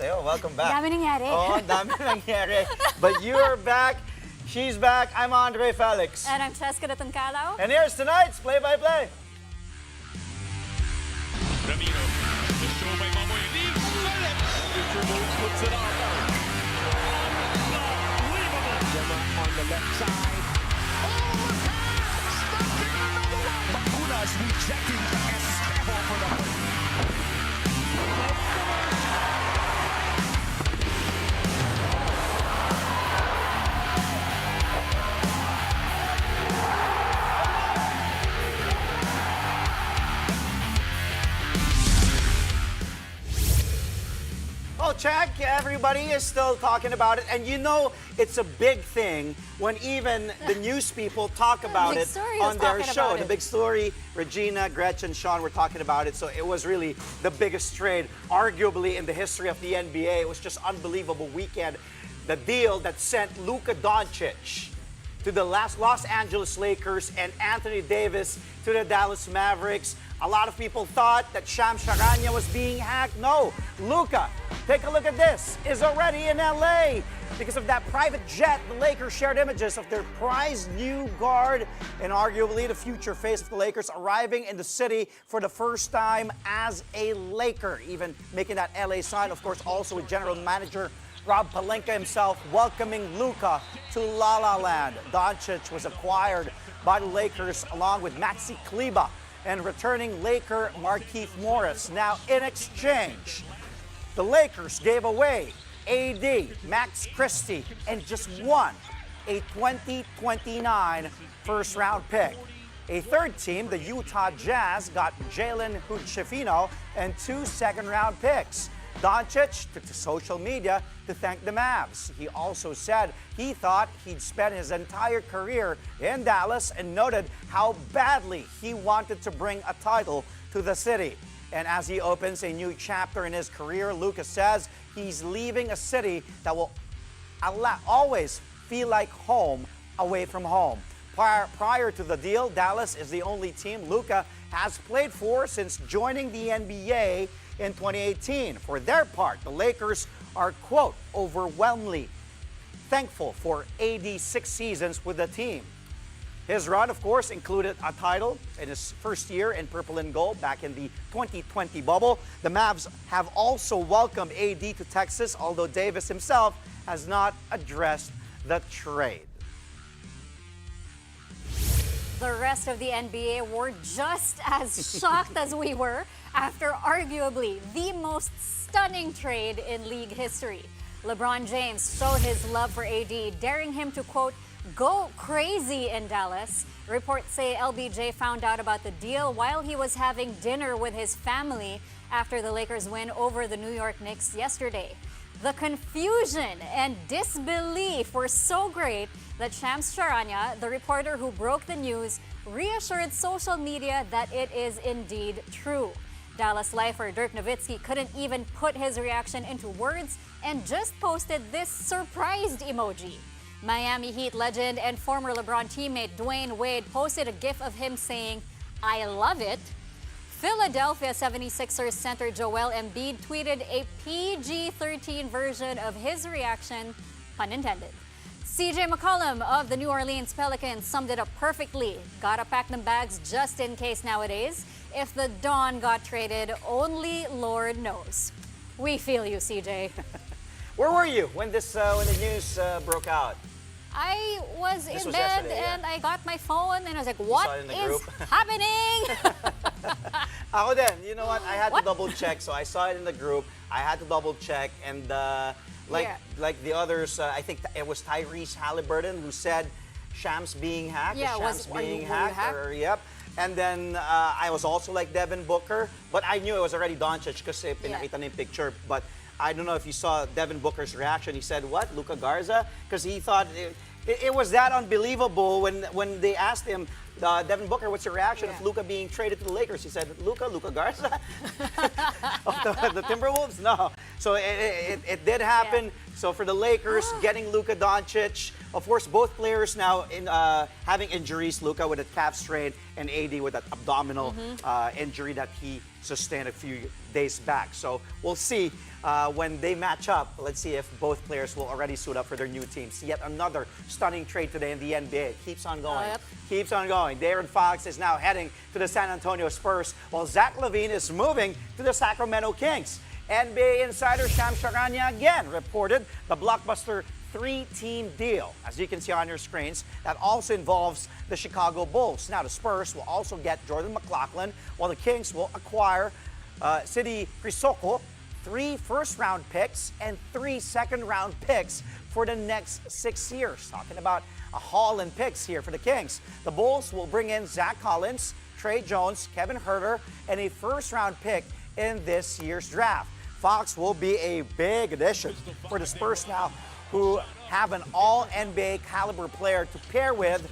sa'yo. Welcome back. Dami nangyari. Oo, dami nangyari. But you're back. She's back. I'm Andre Felix. And I'm Cheska Datancalo. And here's tonight's play-by-play. Ramiro, the show by Mamoy leaves. Mr. Moves puts it on. Unbelievable. Gemma on the left side. Oh, the pass! Stuffing another one. Bacunas rejecting Espejo for the win. Oh, check. Everybody is still talking about it. And you know it's a big thing when even the news people talk about it on their show. The big story, Regina, Gretchen, Sean were talking about it. So it was really the biggest trade, arguably, in the history of the NBA. It was just unbelievable weekend. The deal that sent Luka Doncic to the Los Angeles Lakers and Anthony Davis to the Dallas Mavericks. A lot of people thought that Shams Charania was being hacked. No, Luka, take a look at this, is already in LA. Because of that private jet, the Lakers shared images of their prized new guard and arguably the future face of the Lakers arriving in the city for the first time as a Laker, even making that LA sign. Of course, also with general manager Rob Pelinka himself welcoming Luka to La La Land. Doncic was acquired by the Lakers along with Maxi Kleber and returning Laker Markieff Morris. Now, in exchange, the Lakers gave away AD, Max Christie, and just won a 2029 first-round pick. A third team, the Utah Jazz, got Jalen Hood-Schifino and 2 second-round picks. Doncic took to social media to thank the Mavs. He also said he thought he'd spent his entire career in Dallas and noted how badly he wanted to bring a title to the city. And as he opens a new chapter in his career, Luka says he's leaving a city that will always feel like home away from home. Prior to the deal, Dallas is the only team Luka has played for since joining the NBA in 2018. For their part, the Lakers are, quote, overwhelmingly thankful for AD's 6 seasons with the team. His run, of course, included a title in his first year in purple and gold back in the 2020 bubble. The Mavs have also welcomed AD to Texas, although Davis himself has not addressed the trade. The rest of the NBA were just as shocked as we were after arguably the most stunning trade in league history. LeBron James showed his love for AD, daring him to, quote, go crazy in Dallas. Reports say LBJ found out about the deal while he was having dinner with his family after the Lakers win over the New York Knicks yesterday. The confusion and disbelief were so great that Shams Charania, the reporter who broke the news, reassured social media that it is indeed true. Dallas lifer Dirk Nowitzki couldn't even put his reaction into words and just posted this surprised emoji. Miami Heat legend and former LeBron teammate Dwayne Wade posted a gif of him saying, I love it. Philadelphia 76ers center Joel Embiid tweeted a PG-13 version of his reaction, pun intended. CJ McCollum of the New Orleans Pelicans summed it up perfectly. Gotta pack them bags just in case nowadays. If the Don got traded, only Lord knows. We feel you, CJ. Where were you when the news broke out? I was This in was bed yesterday, and yeah. I got my phone and I was like, what saw it in the is group? happening? Ako din, you know what? I had What? to double check. So I saw it in the group. I had to double check. And like the others, I think it was Tyrese Halliburton who said Shams being hacked. Yeah, Shams were being you hacked. hacked? Yep. And then I was also like Devin Booker. But I knew it was already Doncic kasi pinakita na yung picture. But I don't know if you saw Devin Booker's reaction. He said, what? Luka Garza? Because he thought it was that unbelievable when they asked him, Devin Booker, what's your reaction of Luka being traded to the Lakers? He said, Luka Garza? Of the Timberwolves? No. So it did happen. Yeah. So for the Lakers, getting Luka Doncic, of course, both players now having injuries, Luka with a calf strain and AD with that abdominal injury that he sustained a few days back. So we'll see when they match up. Let's see if both players will already suit up for their new teams. Yet another stunning trade today in the NBA. It keeps on going. Keeps on going. De'Aaron Fox is now heading to the San Antonio Spurs, while Zach LaVine is moving to the Sacramento Kings. NBA insider Sham Charania again reported the blockbuster 3-team deal, as you can see on your screens, that also involves the Chicago Bulls. Now, the Spurs will also get Jordan McLaughlin, while the Kings will acquire Sidi Crisoko, 3 first-round picks and 3 second-round picks for the next 6 years. Talking about a haul in picks here for the Kings. The Bulls will bring in Zach Collins, Trey Jones, Kevin Huerter, and a first-round pick in this year's draft. Fox will be a big addition for the Spurs now, who have an all-NBA caliber player to pair with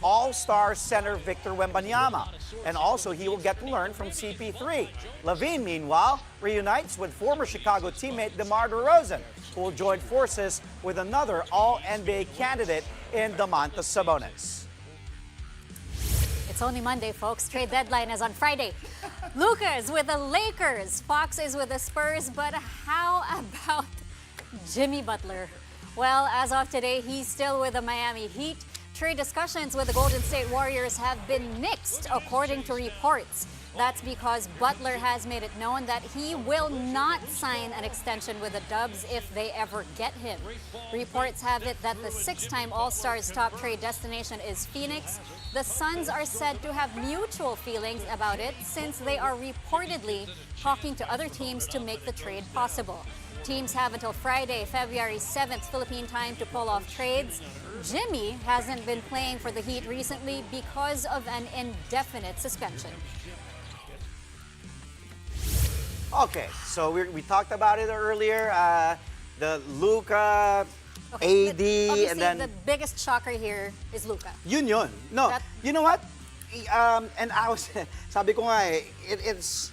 all-star center Victor Wembanyama. And also, he will get to learn from CP3. LaVine, meanwhile, reunites with former Chicago teammate DeMar DeRozan, who will join forces with another all-NBA candidate in Domantas Sabonis. It's only Monday, folks. Trade deadline is on Friday. Luka is with the Lakers. Fox is with the Spurs. But how about Jimmy Butler? Well, as of today, he's still with the Miami Heat. Trade discussions with the Golden State Warriors have been mixed, according to reports. That's because Butler has made it known that he will not sign an extension with the Dubs if they ever get him. Reports have it that the 6-time All-Star's top trade destination is Phoenix. The Suns are said to have mutual feelings about it since they are reportedly talking to other teams to make the trade possible. Teams have until Friday, February 7th, Philippine time to pull off trades. Jimmy hasn't been playing for the Heat recently because of an indefinite suspension. Okay, so we talked about it earlier. The Luka, AD, Obviously, and then the biggest shocker here is Luka. Yun. No, you know what? And I was, sabi ko nga it's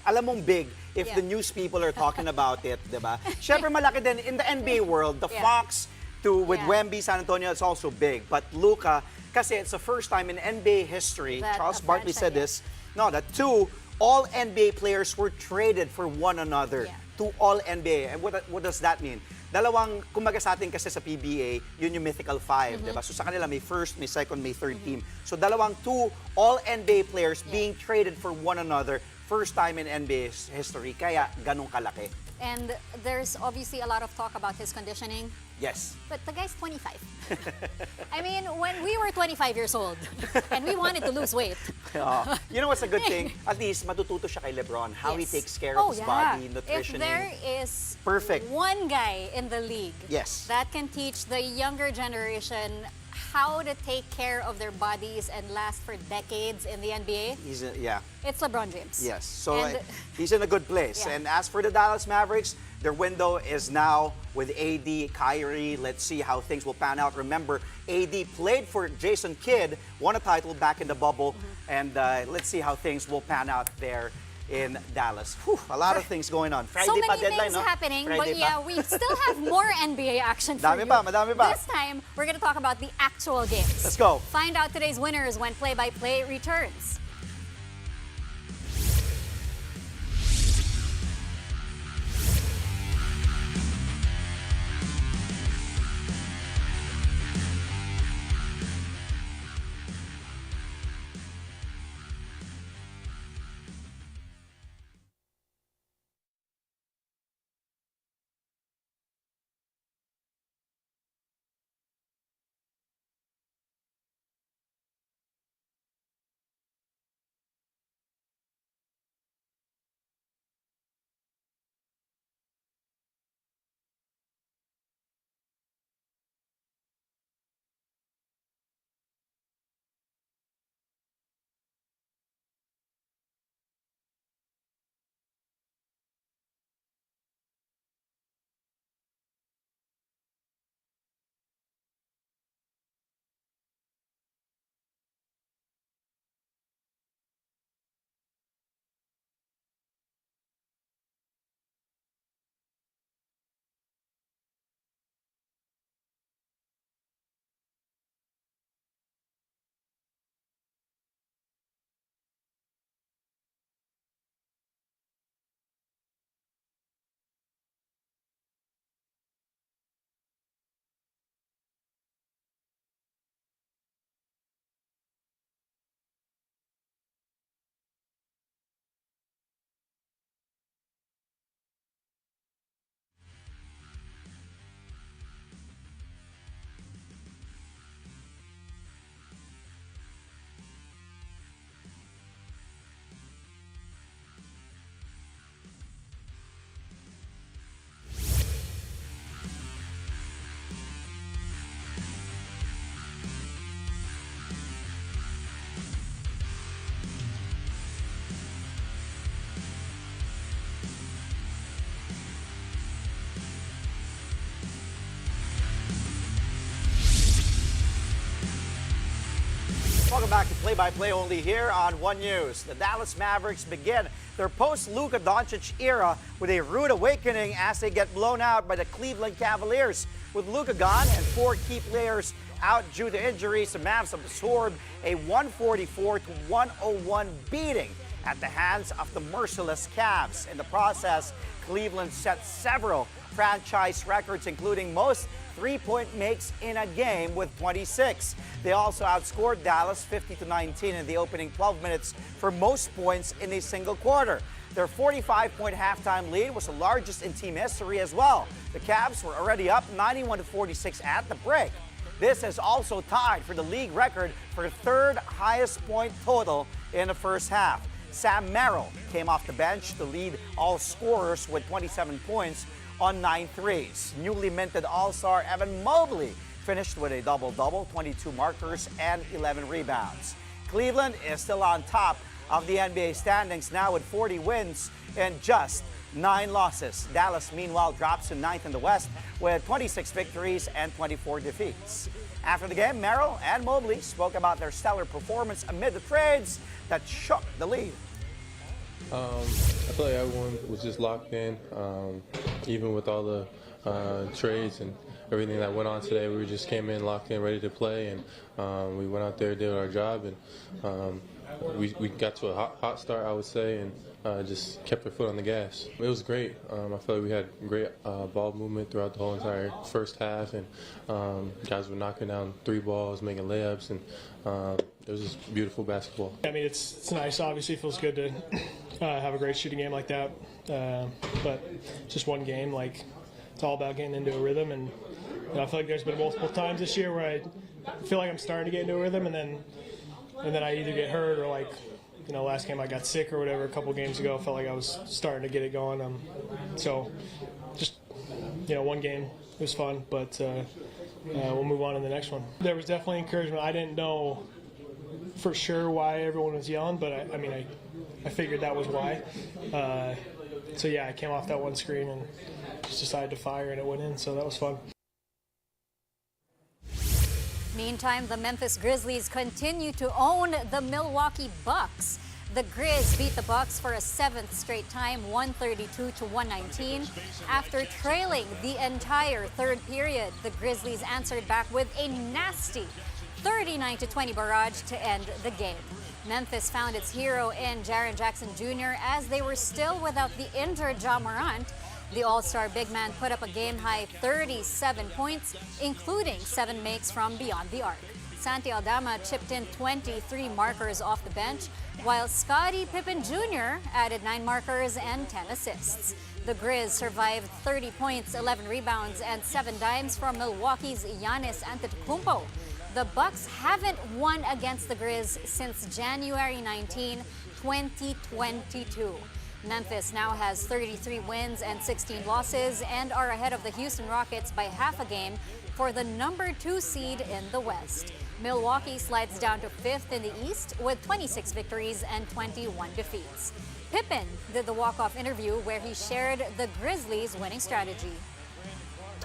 alam mong big if the news people are talking about it, diba? Syempre malaki din in the NBA world, the Fox with Wemby, San Antonio, it's also big. But Luka, kasi it's the first time in NBA history, Charles Barkley said this, that 2 all-NBA players were traded for one another. 2 all-NBA. And what does that mean? Dalawang, kumbaga sa atin kasi sa PBA, yun yung mythical 5, diba? So sa kanila may first, may second, may third team. So dalawang 2 all-NBA players being traded for one another, first time in NBA history, kaya ganun kalaki. And there's obviously a lot of talk about his conditioning. Yes. But the guy's 25. I mean, when we were 25 years old and we wanted to lose weight. You know what's a good thing? At least matututo siya kay LeBron, how he takes care of his body, nutritioning. If there is perfect one guy in the league that can teach the younger generation how to take care of their bodies and last for decades in the NBA, it's LeBron James. Yes, so he's in a good place. And as for the Dallas Mavericks, their window is now with AD, Kyrie. Let's see how things will pan out. Remember, AD played for Jason Kidd, won a title back in the bubble, and let's see how things will pan out there in Dallas. Whew, a lot of things going on. Friday so many pa deadline, things happening, Friday but we still have more NBA action for you. Madami pa. This time, we're going to talk about the actual games. Let's go. Find out today's winners when play-by-play returns. Welcome back to Play-by-Play only here on One News. The Dallas Mavericks begin their post-Luka Doncic era with a rude awakening as they get blown out by the Cleveland Cavaliers. With Luka gone and 4 key players out due to injuries, the Mavs absorbed a 144-101 beating at the hands of the merciless Cavs. In the process, Cleveland set several franchise records, including most three-point makes in a game with 26. They also outscored Dallas 50-19 in the opening 12 minutes for most points in a single quarter. Their 45-point halftime lead was the largest in team history as well. The Cavs were already up 91-46 at the break. This is also tied for the league record for third highest point total in the first half. Sam Merrill came off the bench to lead all scorers with 27 points on 9 threes. Newly minted All-Star Evan Mobley finished with a double-double, 22 markers and 11 rebounds. Cleveland is still on top of the NBA standings now with 40 wins and just 9 losses. Dallas, meanwhile, drops to 9th in the West with 26 victories and 24 defeats. After the game, Merrill and Mobley spoke about their stellar performance amid the trades that shook the league. I feel like everyone was just locked in, even with all the trades and everything that went on today. We just came in locked in, ready to play, and we went out there, did our job, and we got to a hot start, I would say, and just kept our foot on the gas. It was great. I feel like we had great ball movement throughout the whole entire first half, and guys were knocking down 3 balls, making layups, and it was just beautiful basketball. I mean, it's nice. Obviously, it feels good to have a great shooting game like that. But just one game, like, it's all about getting into a rhythm. And I feel like there's been multiple times this year where I feel like I'm starting to get into a rhythm, and then I either get hurt or, like, you know, last game I got sick or whatever. A couple games ago, I felt like I was starting to get it going. So just, you know, one game, it was fun, but we'll move on to the next one. There was definitely encouragement. I didn't know for sure why everyone was yelling, but I figured that was why. So yeah, I came off that one screen and just decided to fire, and it went in, so that was fun. Meantime, the Memphis Grizzlies continue to own the Milwaukee Bucks. The Grizz beat the Bucks for a 7th straight time, 132-119. After trailing the entire third period, the Grizzlies answered back with a nasty 39-20 barrage to end the game. Memphis found its hero in Jaren Jackson Jr. as they were still without the injured Ja Morant. The All-Star big man put up a game-high 37 points, including 7 makes from beyond the arc. Santi Aldama chipped in 23 markers off the bench, while Scottie Pippen Jr. added 9 markers and 10 assists. The Grizz survived 30 points, 11 rebounds, and 7 dimes from Milwaukee's Giannis Antetokounmpo. The Bucks haven't won against the Grizz since January 19, 2022. Memphis now has 33 wins and 16 losses and are ahead of the Houston Rockets by half a game for the number 2 seed in the West. Milwaukee slides down to 5th in the East with 26 victories and 21 defeats. Pippen did the walk-off interview where he shared the Grizzlies' winning strategy.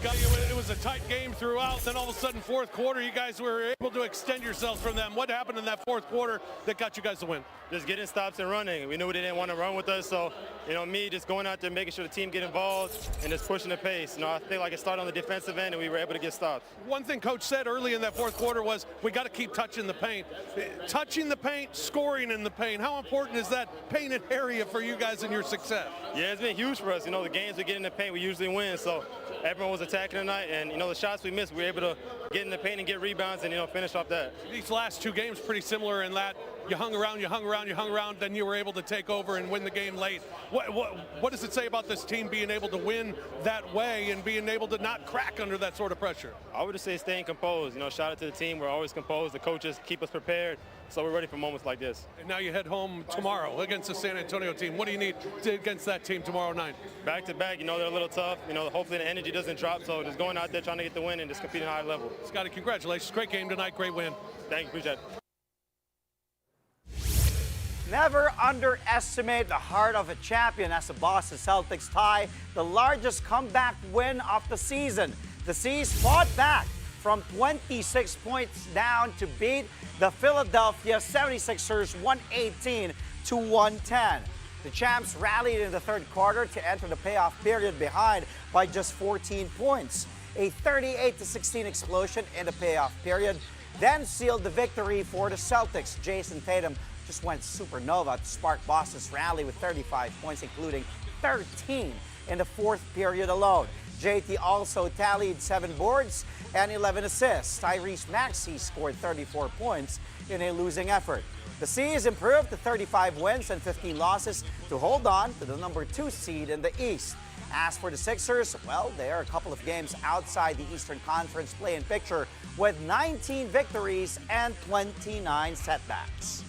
It was a tight game throughout. Then all of a sudden, fourth quarter, you guys were able to extend yourselves from them. What happened in that fourth quarter that got you guys the win? Just getting stops and running. We knew they didn't want to run with us, so me just going out there, making sure the team get involved and just pushing the pace. I feel like it started on the defensive end and we were able to get stops. One thing Coach said early in that fourth quarter was we got to keep touching the paint. Touching the paint, scoring in the paint. How important is that painted area for you guys in your success? Yeah, it's been huge for us. The games we get in the paint, we usually win. So everyone was attacking tonight, and the shots we missed, we were able to get in the paint and get rebounds and finish off that. These last 2 games pretty similar in that you hung around, then you were able to take over and win the game late. What does it say about this team being able to win that way and being able to not crack under that sort of pressure? I would just say staying composed. Shout out to the team. We're always composed. The coaches keep us prepared, so we're ready for moments like this. And now you head home tomorrow against the San Antonio team. What do you need against that team tomorrow night? Back to back, they're a little tough. Hopefully the energy doesn't drop, so just going out there trying to get the win and just competing at a high level. Scotty, congratulations. Great game tonight. Great win. Thank you. Appreciate it. Never underestimate the heart of a champion as the Boston Celtics tie the largest comeback win of the season. The C's fought back from 26 points down to beat the Philadelphia 76ers 118 to 110. The champs rallied in the third quarter to enter the playoff period behind by just 14 points. A 38-16 explosion in the playoff period then sealed the victory for the Celtics. Jason Tatum just went supernova to spark Boston's rally with 35 points, including 13 in the fourth period alone. JT also tallied 7 boards and 11 assists. Tyrese Maxey scored 34 points in a losing effort. The C's improved to 35 wins and 15 losses to hold on to the number 2 seed in the East. As for the Sixers, well, they are a couple of games outside the Eastern Conference play-in picture with 19 victories and 29 setbacks.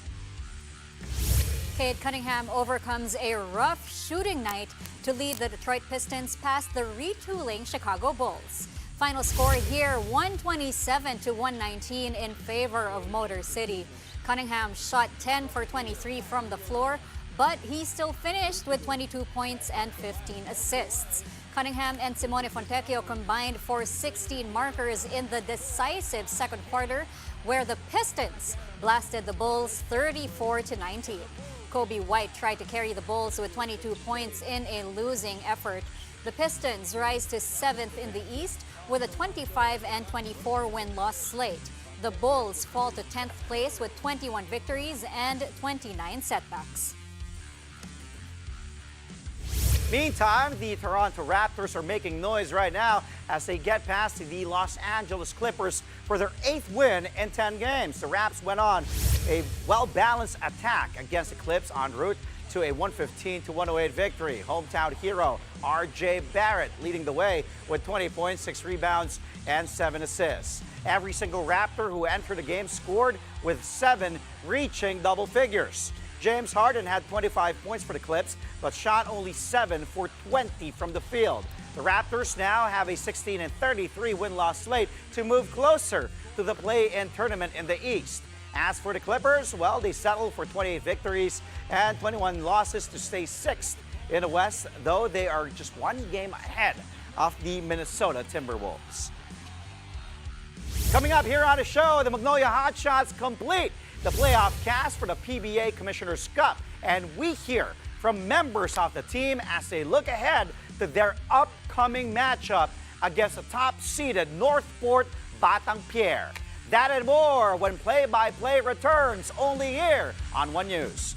Cade Cunningham overcomes a rough shooting night to lead the Detroit Pistons past the retooling Chicago Bulls. Final score here, 127 to 119 in favor of Motor City. Cunningham shot 10 for 23 from the floor, but he still finished with 22 points and 15 assists. Cunningham and Simone Fontecchio combined for 16 markers in the decisive second quarter, where the Pistons blasted the Bulls 34 to 19. Kobe White tried to carry the Bulls with 22 points in a losing effort. The Pistons rise to 7th in the East with a 25 and 24 win-loss slate. The Bulls fall to 10th place with 21 victories and 29 setbacks. Meantime, the Toronto Raptors are making noise right now as they get past the Los Angeles Clippers for their 8th win in 10 games. The Raps went on a well-balanced attack against the Clips en route to a 115 to 108 victory. Hometown hero R.J. Barrett leading the way with 20 points, 6 rebounds, and 7 assists. Every single Raptor who entered the game scored, with 7 reaching double figures. James Harden had 25 points for the Clips, but shot only 7 for 20 from the field. The Raptors now have a 16 and 33 win-loss slate to move closer to the play-in tournament in the East. As for the Clippers, well, they settled for 28 victories and 21 losses to stay 6th in the West, though they are just 1 game ahead of the Minnesota Timberwolves. Coming up here on the show, the Magnolia Hotshots complete the playoff cast for the PBA Commissioner's Cup, and we hear from members of the team as they look ahead to their upcoming matchup against the top-seeded Northport Batang Pier. That and more when play-by-play returns only here on One News.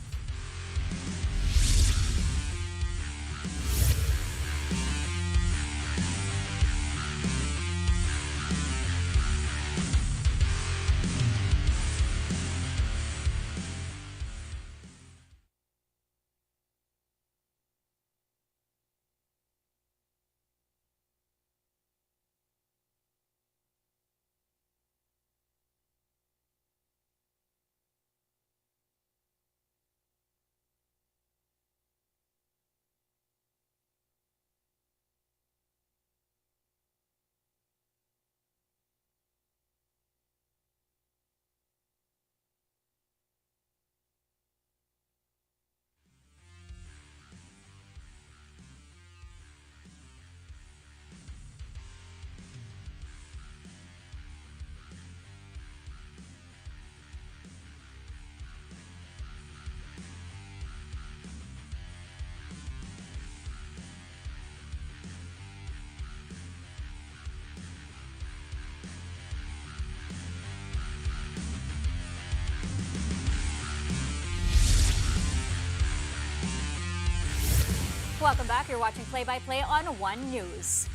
Welcome back. You're watching Play-by-Play on One News.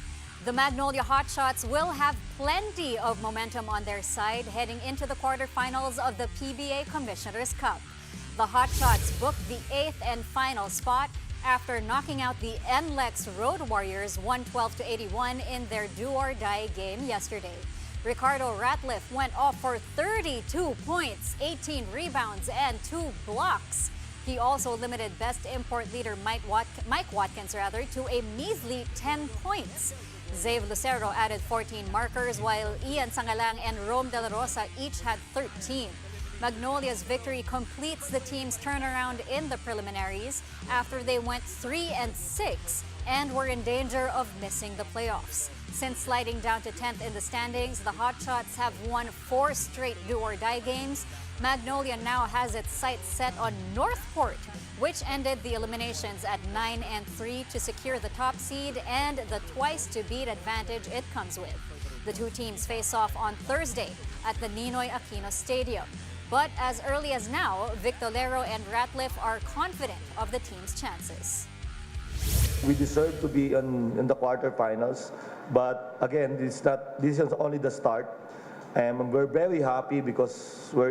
The Magnolia Hotshots will have plenty of momentum on their side heading into the quarterfinals of the PBA Commissioner's Cup. The Hotshots booked the 8th and final spot after knocking out the NLEX Road Warriors 112-81 in their do-or-die game yesterday. Ricardo Ratliff went off for 32 points, 18 rebounds, and 2 blocks. He also limited best import leader Mike Watkins to a measly 10 points. Zave Lucero added 14 markers, while Ian Sangalang and Rome De La Rosa each had 13. Magnolia's victory completes the team's turnaround in the preliminaries after they went 3-6 and were in danger of missing the playoffs. Since sliding down to 10th in the standings, the Hotshots have won 4 straight do-or-die games. Magnolia now has its sights set on Northport, which ended the eliminations at 9-3 to secure the top seed and the twice-to-beat advantage it comes with. The two teams face off on Thursday at the Ninoy Aquino Stadium. But as early as now, Victolero and Ratliff are confident of the team's chances. We deserve to be in the quarterfinals, but again, this is only the start. And we're very happy because we're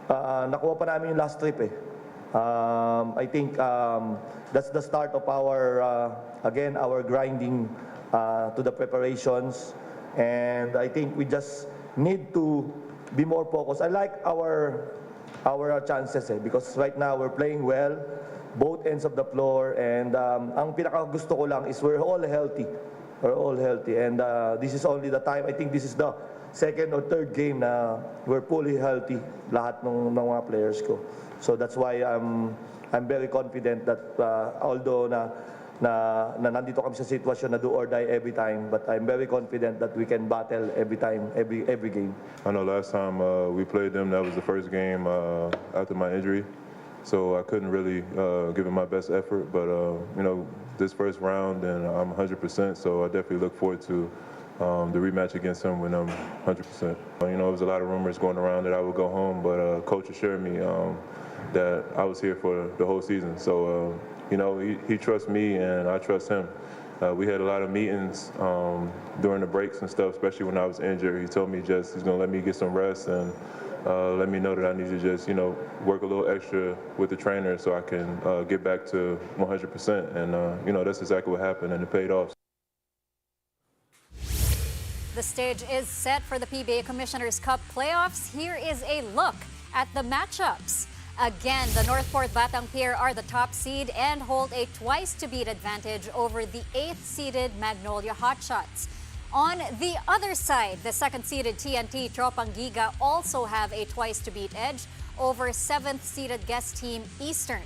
nakuha pa namin yung last trip eh. I think that's the start of our again our grinding to the preparations, and I think we just need to be more focused. I like our chances eh, because right now we're playing well, both ends of the floor, and ang pinaka gusto ko lang is we're all healthy. We're all healthy, and this is only the time. I think this is the second or third game na we're fully healthy, lahat ng mga players ko. So that's why I'm very confident that although na nandito kami sa sitwasyon na do or die every time, but I'm very confident that we can battle every time, every game. I know last time we played them, that was the first game after my injury. So I couldn't really give it my best effort, but you know, this first round, and I'm 100%. So I definitely look forward to the rematch against him when I'm 100%. You know, there was a lot of rumors going around that I would go home, but coach assured me that I was here for the whole season. So you know, he trusts me, and I trust him. We had a lot of meetings during the breaks and stuff, especially when I was injured. He told me he's going to let me get some rest and let me know that I need to just, you know, work a little extra with the trainer so I can get back to 100%. And, you know, that's exactly what happened, and it paid off. The stage is set for the PBA Commissioner's Cup playoffs. Here is a look at the matchups. Again, the Northport Batang Pier are the top seed and hold a twice-to-beat advantage over the 8th-seeded Magnolia Hotshots. On the other side, the second-seeded TNT Tropang Giga also have a twice-to-beat edge over 7th-seeded guest team Eastern.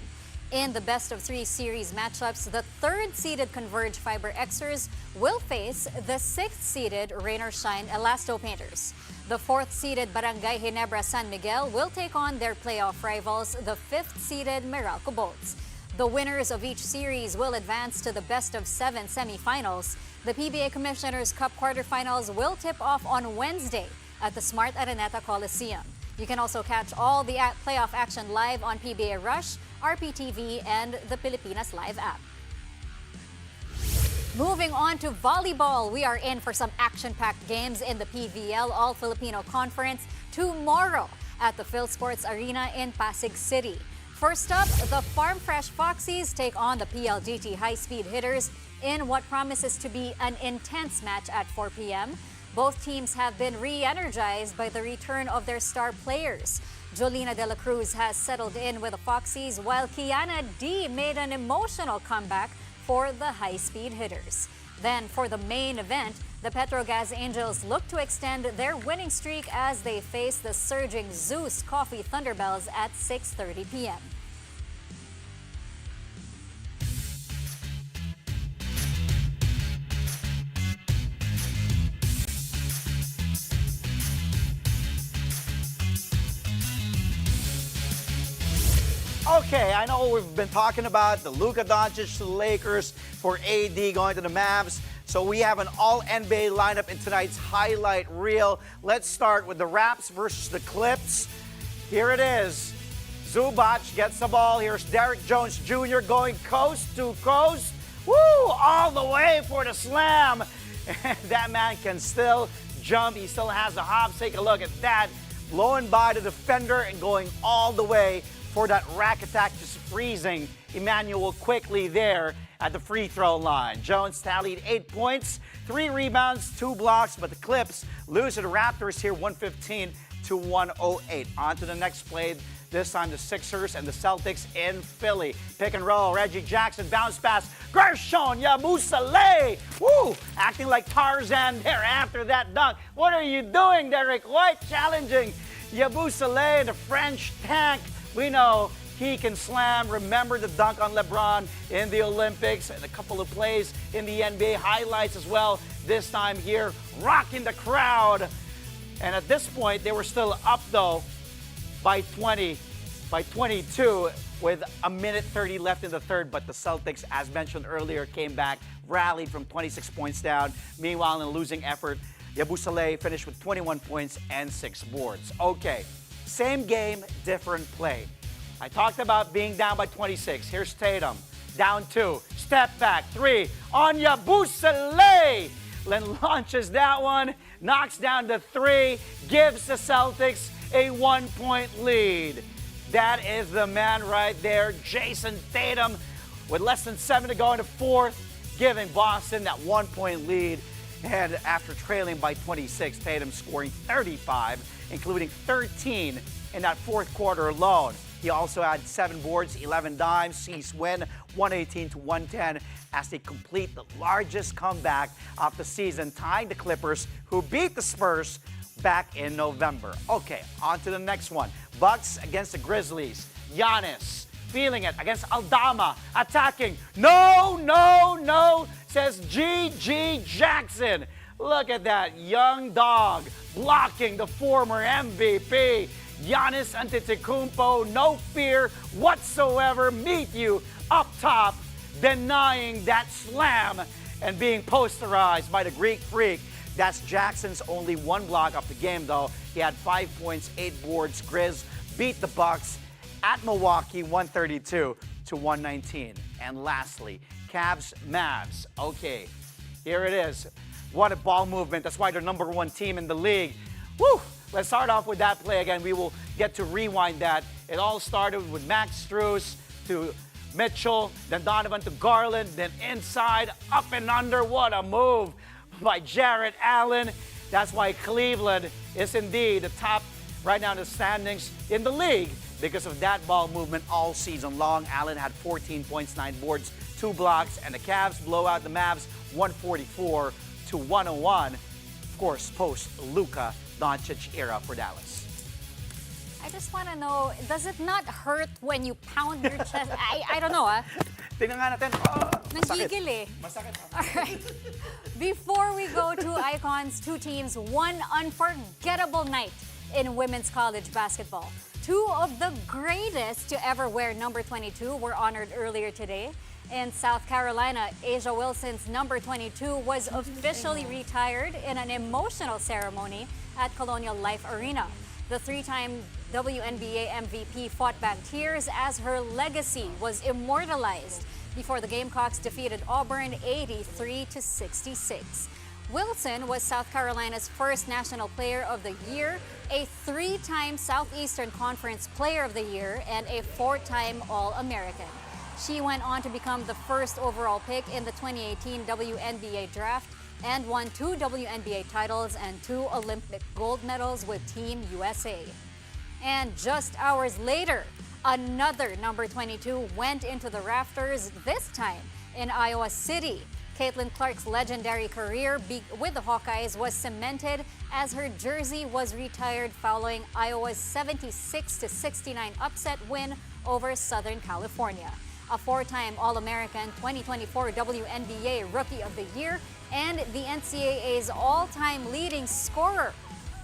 In the best-of-3 series matchups, the 3rd-seeded Converge Fiber Xers will face the 6th-seeded Rain or Shine Elasto Painters. The 4th-seeded Barangay Ginebra San Miguel will take on their playoff rivals, the 5th-seeded Meralco Bolts. The winners of each series will advance to the best-of-7 semifinals. The PBA Commissioner's Cup quarterfinals will tip off on Wednesday at the Smart Araneta Coliseum. You can also catch all the playoff action live on PBA Rush, RPTV, and the Pilipinas Live app. Moving on to volleyball, we are in for some action-packed games in the PVL All-Filipino Conference tomorrow at the PhilSports Arena in Pasig City. First up, the Farm Fresh Foxies take on the PLDT High-Speed Hitters in what promises to be an intense match at 4 p.m. Both teams have been re-energized by the return of their star players. Jolina De La Cruz has settled in with the Foxies, while Kiana D made an emotional comeback for the high-speed hitters. Then for the main event, the Petrogas Angels look to extend their winning streak as they face the surging Zeus Coffee Thunderbells at 6:30 p.m. Okay, I know we've been talking about the Luka Doncic to the Lakers, for AD going to the Mavs. So we have an all-NBA lineup in tonight's highlight reel. Let's start with the Raps versus the Clips. Here it is. Zubac gets the ball. Here's Derrick Jones Jr. going coast to coast. Woo! All the way for the slam. And that man can still jump. He still has the hops. Take a look at that. Blowing by the defender and going all the way for that rack attack, just freezing Emmanuel quickly there at the free throw line. Jones tallied 8 points, 3 rebounds, 2 blocks, but the Clips lose to the Raptors here 115-108. On to the next play, this time the Sixers and the Celtics in Philly. Pick and roll, Reggie Jackson, bounce pass, Gershon Yabusele. Woo! Acting like Tarzan there after that dunk. What are you doing, Derek White? Challenging Yabusele, the French tank. We know He can slam. Remember the dunk on LeBron in the Olympics and a couple of plays in the NBA highlights as well. This time here, rocking the crowd. And at this point, they were still up though by 22 with a minute 30 left in the third. But the Celtics, as mentioned earlier, came back, rallied from 26 points down. Meanwhile, in a losing effort, Yabusele finished with 21 points and 6 boards. Okay, same game, different play. I talked about being down by 26. Here's Tatum, down 2, step back, 3, on Yabusele. Then launches that one, knocks down the 3, gives the Celtics a 1-point lead. That is the man right there, Jason Tatum, with less than 7 to go in the fourth, giving Boston that 1-point lead. And after trailing by 26, Tatum scoring 35, including 13 in that fourth quarter alone. He also had 7 boards, 11 dimes, sees win 118-110 as they complete the largest comeback of the season, tying the Clippers, who beat the Spurs back in November. Okay, on to the next one. Bucks against the Grizzlies. Giannis feeling it against Aldama, attacking. No, says G.G. Jackson. Look at that young dog blocking the former MVP. Giannis Antetokounmpo, no fear whatsoever, meet you up top, denying that slam and being posterized by the Greek Freak. That's Jackson's only 1 block of the game, though. He had 5 points, 8 boards. Grizz beat the Bucks at Milwaukee 132-119. And lastly, Cavs-Mavs. Okay, here it is. What a ball movement. That's why they're #1 team in the league. Woo! Let's start off with that play again. We will get to rewind that. It all started with Max Strus to Mitchell, then Donovan to Garland, then inside, up and under. What a move by Jarrett Allen. That's why Cleveland is indeed the top right now in the standings in the league because of that ball movement all season long. Allen had 14 points, 9 boards, 2 blocks, and the Cavs blow out the Mavs 144-101. Of course, post Luka Doncic era for Dallas. I just want to know, does it not hurt when you pound your chest? I don't know, Tingnan nga natin. Nagigil eh. Masakit. All right. Before we go to Icons, 2 teams, 1 unforgettable night in women's college basketball. 2 of the greatest to ever wear number 22 were honored earlier today. In South Carolina, Asia Wilson's number 22 was officially retired in an emotional ceremony at Colonial Life Arena. The 3-time WNBA MVP fought back tears as her legacy was immortalized before the Gamecocks defeated Auburn 83-66. Wilson was South Carolina's first National Player of the Year, a 3-time Southeastern Conference Player of the Year, and a 4-time All-American. She went on to become the first overall pick in the 2018 WNBA draft and won 2 WNBA titles and 2 Olympic gold medals with Team USA. And just hours later, another number 22 went into the rafters, this time in Iowa City. Caitlin Clark's legendary career with the Hawkeyes was cemented as her jersey was retired following Iowa's 76-69 upset win over Southern California. A 4-time All-American, 2024 WNBA Rookie of the Year, and the NCAA's all-time leading scorer.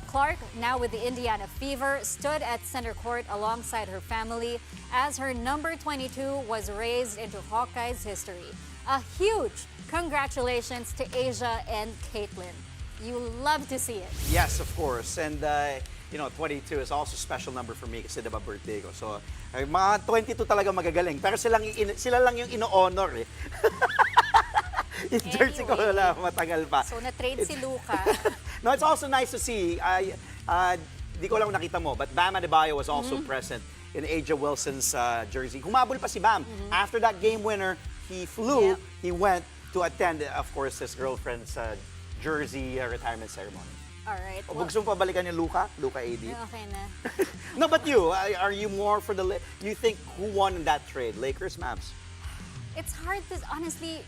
Clark, now with the Indiana Fever, stood at center court alongside her family as her number 22 was raised into Hawkeyes history. A huge congratulations to Asia and Caitlin. You love to see it. Yes, of course. And, 22 is also a special number for me kasi diba birthday ko. So, mga 22 talaga magagaling. Pero sila lang yung ino-honor eh. Yung jersey ko wala, matagal pa. So, na-trade si Luka. No, it's also nice to see. Di ko lang nakita mo, but Bam Adebayo was also present in Asia Wilson's jersey. Humabol pa si Bam. After that game winner, he flew. He went to attend, of course, his girlfriend's jersey retirement ceremony. All right. Well, gusto mo pa balikan yung Luka AD? Okay na. No, but you, are you more for the... You think who won in that trade? Lakers, Mavs? It's hard to, honestly,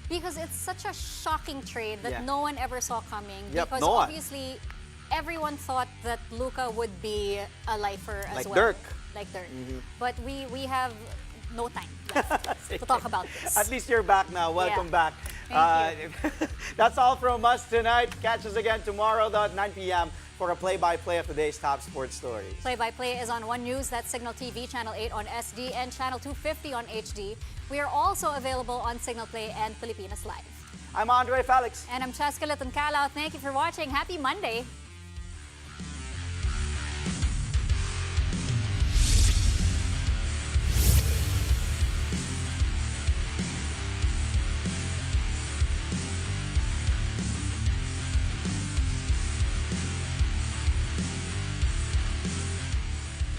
because it's such a shocking trade that no one ever saw coming. Yep, because no one. obviously, everyone thought that Luka would be a lifer as Like well. Dirk. Like Dirk. But we have no time left to talk about this. At least you're back now. Welcome back. Thank That's all from us tonight. Catch us again tomorrow though, at 9 p.m. for a play-by-play of today's top sports stories. Play-by-play is on One News, that's Signal TV, Channel 8 on SD, and Channel 250 on HD. We are also available on Signal Play and Pilipinas Live. I'm Andre Felix. And I'm Cheska Litoncala. Thank you for watching. Happy Monday.